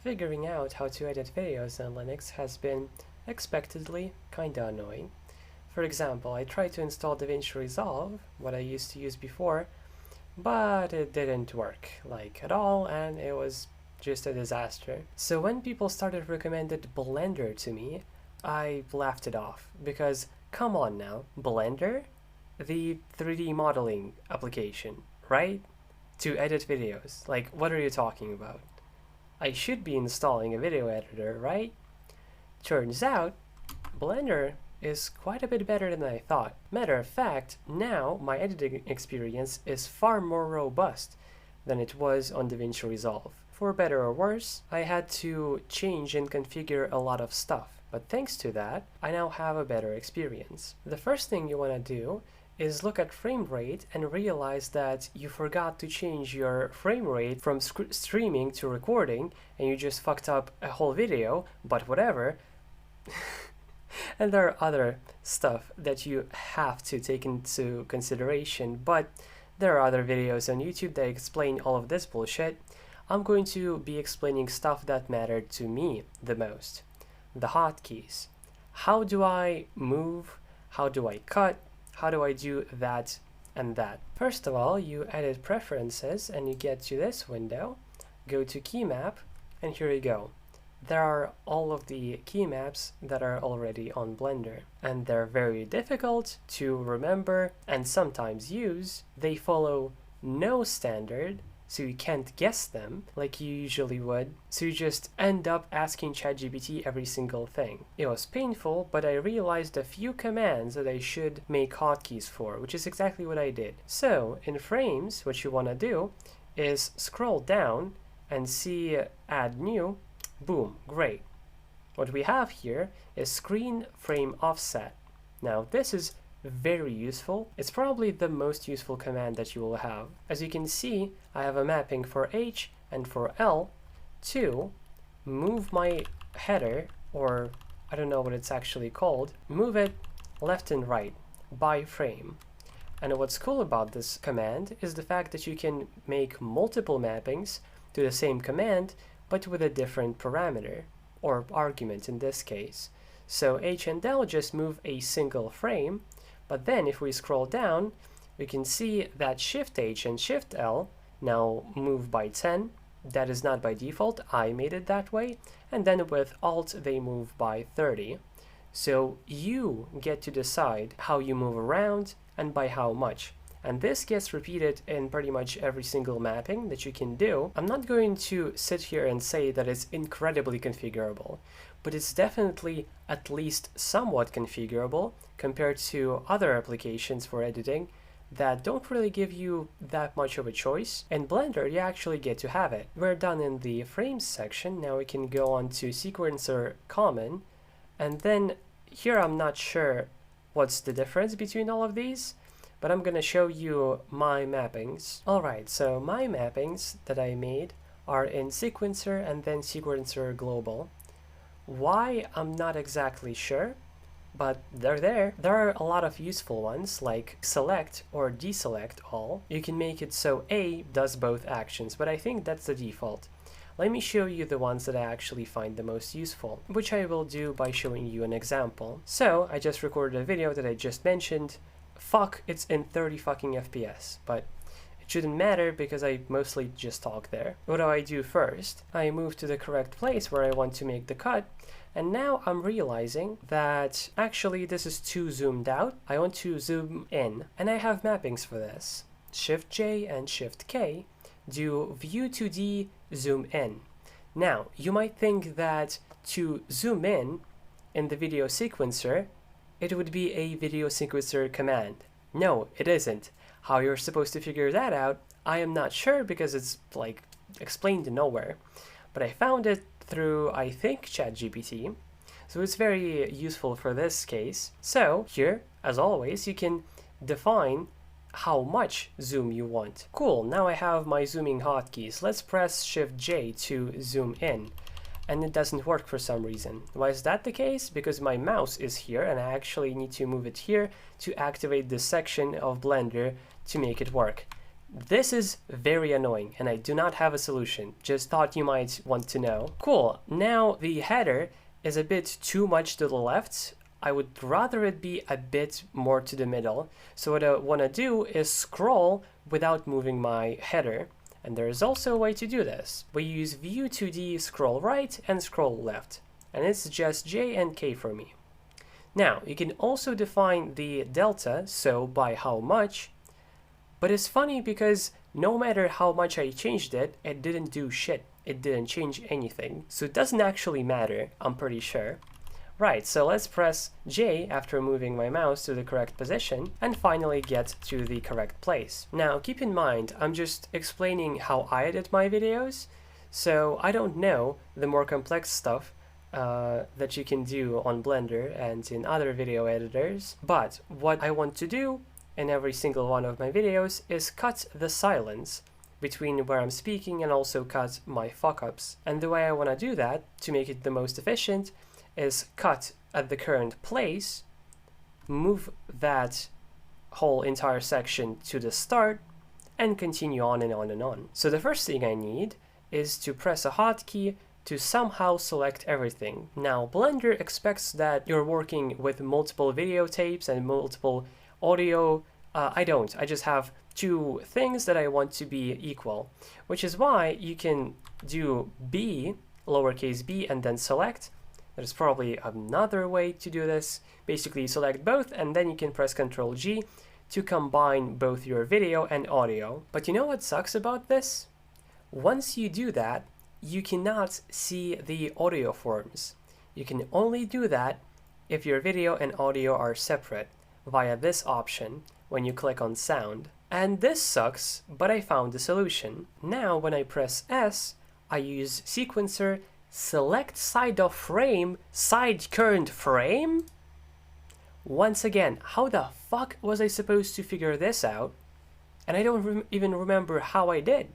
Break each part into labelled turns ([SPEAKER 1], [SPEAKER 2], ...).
[SPEAKER 1] Figuring out how to edit videos on Linux has been expectedly kinda annoying. For example, I tried to install DaVinci Resolve, what I used to use before, but it didn't work like at all, and it was just a disaster. So when people started recommended Blender to me, I laughed it off because come on now, Blender? The 3D modeling application, right? To edit videos. Like, what are you talking about? I should be installing a video editor, right? Turns out, Blender is quite a bit better than I thought. Matter of fact, now my editing experience is far more robust than it was on DaVinci Resolve. For better or worse, I had to change and configure a lot of stuff, but thanks to that, I now have a better experience. The first thing you want to do is look at frame rate and realize that you forgot to change your frame rate from streaming to recording and you just fucked up a whole video, but whatever. And there are other stuff that you have to take into consideration, but there are other videos on YouTube that explain all of this bullshit. I'm going to be explaining stuff that mattered to me the most. The hotkeys. How do I move? How do I cut? How do I do that and that? First of all, you edit preferences and you get to this window, go to key map, and here you go. There are all of the key maps that are already on Blender, and they're very difficult to remember and sometimes use. They follow no standard, so you can't guess them like you usually would, so you just end up asking ChatGPT every single thing. It was painful, but I realized a few commands that I should make hotkeys for, which is exactly what I did. So in frames, what you want to do is scroll down and see add new. Boom, great. What we have here is screen frame offset. Now this is very useful. It's probably the most useful command that you will have. As you can see, I have a mapping for H and for L to move my header, or I don't know what it's actually called, move it left and right by frame. And what's cool about this command is the fact that you can make multiple mappings to the same command but with a different parameter, or argument in this case. So H and L just move a single frame, but then if we scroll down, we can see that Shift H and Shift L now move by 10. That is not by default, I made it that way. And then with Alt, they move by 30. So you get to decide how you move around and by how much. And this gets repeated in pretty much every single mapping that you can do. I'm not going to sit here and say that it's incredibly configurable, but it's definitely at least somewhat configurable compared to other applications for editing that don't really give you that much of a choice. In Blender, you actually get to have it. We're done in the frames section. Now we can go on to sequencer common, and then here I'm not sure what's the difference between all of these, but I'm gonna show you my mappings. Alright, so my mappings that I made are in sequencer and then sequencer global. Why, I'm not exactly sure, but they're there. There are a lot of useful ones like select or deselect all. You can make it so A does both actions, but I think that's the default. Let me show you the ones that I actually find the most useful, which I will do by showing you an example. So I just recorded a video that I just mentioned. Fuck, it's in 30 fucking FPS, but it shouldn't matter because I mostly just talk there. What do I do first? I move to the correct place where I want to make the cut, and now I'm realizing that actually this is too zoomed out. I want to zoom in, and I have mappings for this. Shift J and Shift K do View 2D zoom in. Now, you might think that to zoom in the video sequencer, it would be a video sequencer command. No, it isn't. How you're supposed to figure that out, I am not sure because it's like explained nowhere. But I found it through, I think, ChatGPT. So it's very useful for this case. So here, as always, you can define how much zoom you want. Cool, now I have my zooming hotkeys. Let's press Shift J to zoom in. And it doesn't work for some reason. Why is that the case? Because my mouse is here and I actually need to move it here to activate this section of Blender to make it work. This is very annoying and I do not have a solution. Just thought you might want to know. Cool, now the header is a bit too much to the left. I would rather it be a bit more to the middle. So what I want to do is scroll without moving my header. And there is also a way to do this. We use View 2D, scroll right and scroll left. And it's just J and K for me. Now, you can also define the delta, so by how much. But it's funny because no matter how much I changed it, it didn't do shit. It didn't change anything. So it doesn't actually matter, I'm pretty sure. Right, so let's press J after moving my mouse to the correct position and finally get to the correct place. Now keep in mind, I'm just explaining how I edit my videos, so I don't know the more complex stuff that you can do on Blender and in other video editors, but what I want to do in every single one of my videos is cut the silence between where I'm speaking and also cut my fuck-ups. And the way I want to do that, to make it the most efficient, is cut at the current place, move that whole entire section to the start, and continue on and on and on. So the first thing I need is to press a hotkey to somehow select everything. Now Blender expects that you're working with multiple videotapes and multiple audio. I don't. I just have two things that I want to be equal, which is why you can do B, lowercase b, and then select. There's probably another way to do this. Basically select both and then you can press Ctrl G to combine both your video and audio. But you know what sucks about this? Once you do that, you cannot see the audio forms. You can only do that if your video and audio are separate via this option when you click on sound. And this sucks, but I found a solution. Now when I press S, I use sequencer select side of frame, side current frame? Once again, how the fuck was I supposed to figure this out? And I don't even remember how I did.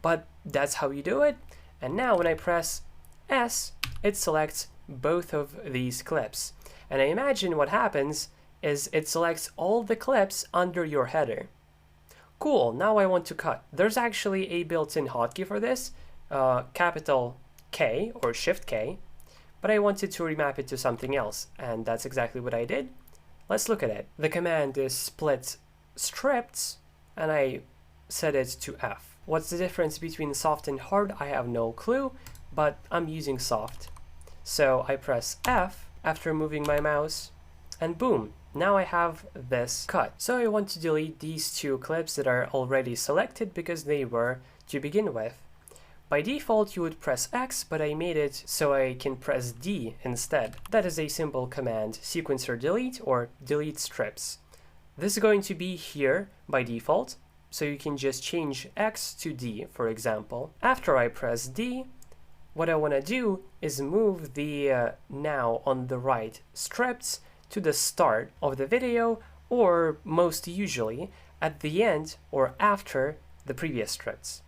[SPEAKER 1] But that's how you do it. And now when I press S, it selects both of these clips. And I imagine what happens is it selects all the clips under your header. Cool, now I want to cut. There's actually a built-in hotkey for this, capital K or Shift K, but I wanted to remap it to something else, and that's exactly what I did. Let's look at it. The command is split strips, and I set it to F. What's the difference between soft and hard? I have no clue, but I'm using soft. So I press F after moving my mouse, and boom, now I have this cut. So I want to delete these two clips that are already selected because they were to begin with. By default, you would press X, but I made it so I can press D instead. That is a simple command, sequencer delete or delete strips. This is going to be here by default, so you can just change X to D, for example. After I press D, what I want to do is move the now on the right strips to the start of the video, or most usually at the end or after the previous strips.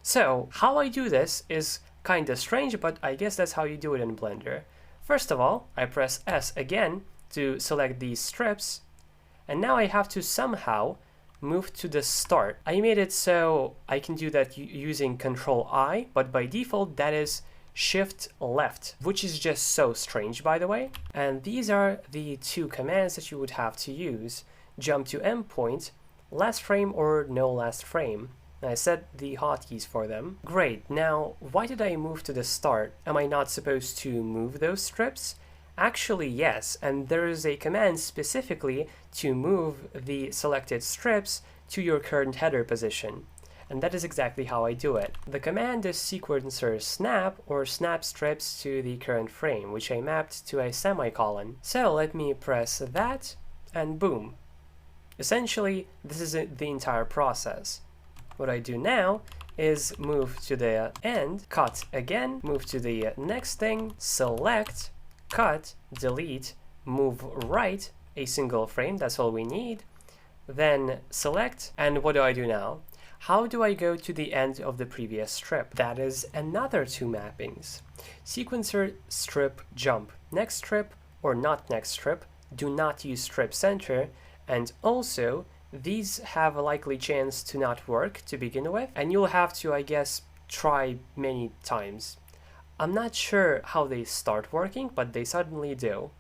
[SPEAKER 1] So how I do this is kinda strange, but I guess that's how you do it in Blender. First of all, I press S again to select these strips, and now I have to somehow move to the start. I made it so I can do that using Ctrl I, but by default that is Shift left, which is just so strange, by the way. And these are the two commands that you would have to use. Jump to endpoint, last frame or no last frame. I set the hotkeys for them. Great, now why did I move to the start? Am I not supposed to move those strips? Actually yes, and there is a command specifically to move the selected strips to your current header position. And that is exactly how I do it. The command is sequencer snap or snap strips to the current frame, which I mapped to a semicolon. So let me press that and boom. Essentially, this is the entire process. What I do now is move to the end, cut again, move to the next thing, select, cut, delete, move right, a single frame, that's all we need, then select, and what do I do now? How do I go to the end of the previous strip? That is another two mappings. Sequencer strip jump, next strip or not next strip, do not use strip center, and also these have a likely chance to not work to begin with, and you'll have to, I guess, try many times. I'm not sure how they start working, but they suddenly do.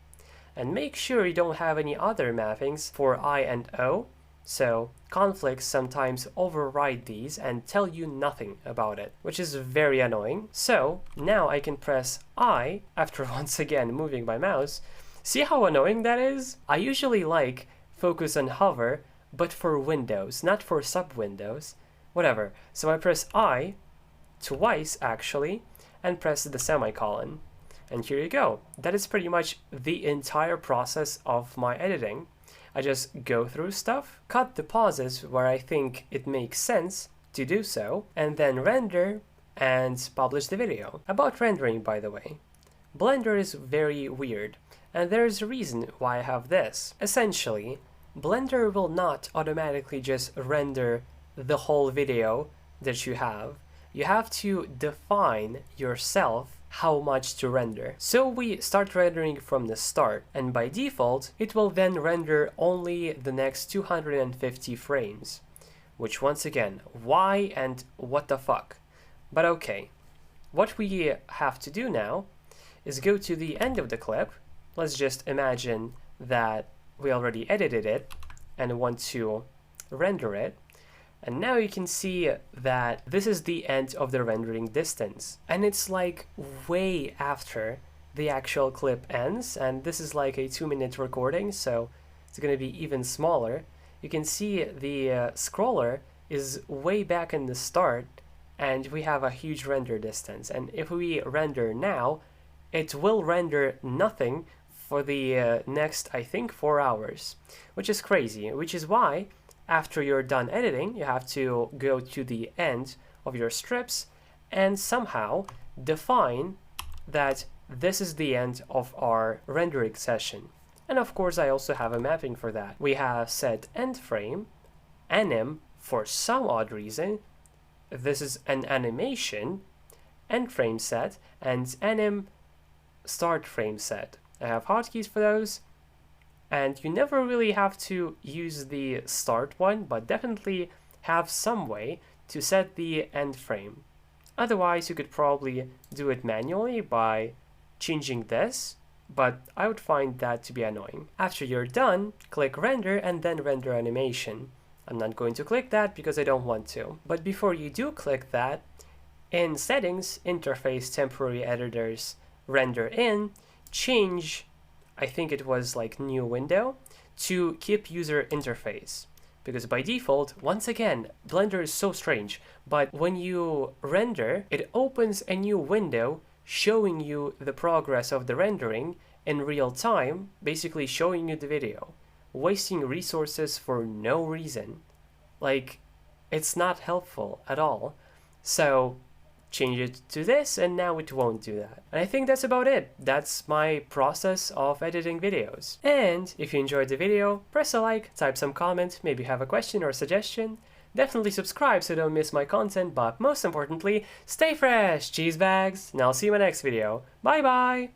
[SPEAKER 1] And make sure you don't have any other mappings for I and O, so conflicts sometimes override these and tell you nothing about it, which is very annoying. So now I can press I after once again moving my mouse. See how annoying that is? I usually like focus and hover, but for windows, not for sub-windows. Whatever. So I press I, twice actually, and press the semicolon. And here you go. That is pretty much the entire process of my editing. I just go through stuff, cut the pauses where I think it makes sense to do so, and then render and publish the video. About rendering, by the way, Blender is very weird, and there's a reason why I have this. Essentially, Blender will not automatically just render the whole video that you have. You have to define yourself how much to render. So we start rendering from the start, and by default it will then render only the next 250 frames, which once again, why and what the fuck? But okay, what we have to do now is go to the end of the clip. Let's just imagine that we already edited it and want to render it. And now you can see that this is the end of the rendering distance. And it's like way after the actual clip ends. And this is like a 2-minute recording, so it's going to be even smaller. You can see the scroller is way back in the start, and we have a huge render distance. And if we render now, it will render nothing for the next, I think, 4 hours, which is crazy, which is why after you're done editing, you have to go to the end of your strips and somehow define that this is the end of our rendering session. And of course, I also have a mapping for that. We have set end frame, anim for some odd reason. This is an animation, end frame set, and anim start frame set. I have hotkeys for those. And you never really have to use the start one, but definitely have some way to set the end frame. Otherwise, you could probably do it manually by changing this, but I would find that to be annoying. After you're done, click render and then render animation. I'm not going to click that because I don't want to. But before you do click that, in settings, interface temporary editors, render in, change, I think it was like new window, to keep user interface. Because by default, once again, Blender is so strange, but when you render, it opens a new window showing you the progress of the rendering in real time, basically showing you the video, wasting resources for no reason. Like, it's not helpful at all. So change it to this and now it won't do that. And I think that's about it. That's my process of editing videos. And if you enjoyed the video, press a like, type some comment, maybe have a question or suggestion. Definitely subscribe so don't miss my content, but most importantly, stay fresh, cheese bags, and I'll see you in my next video. Bye bye!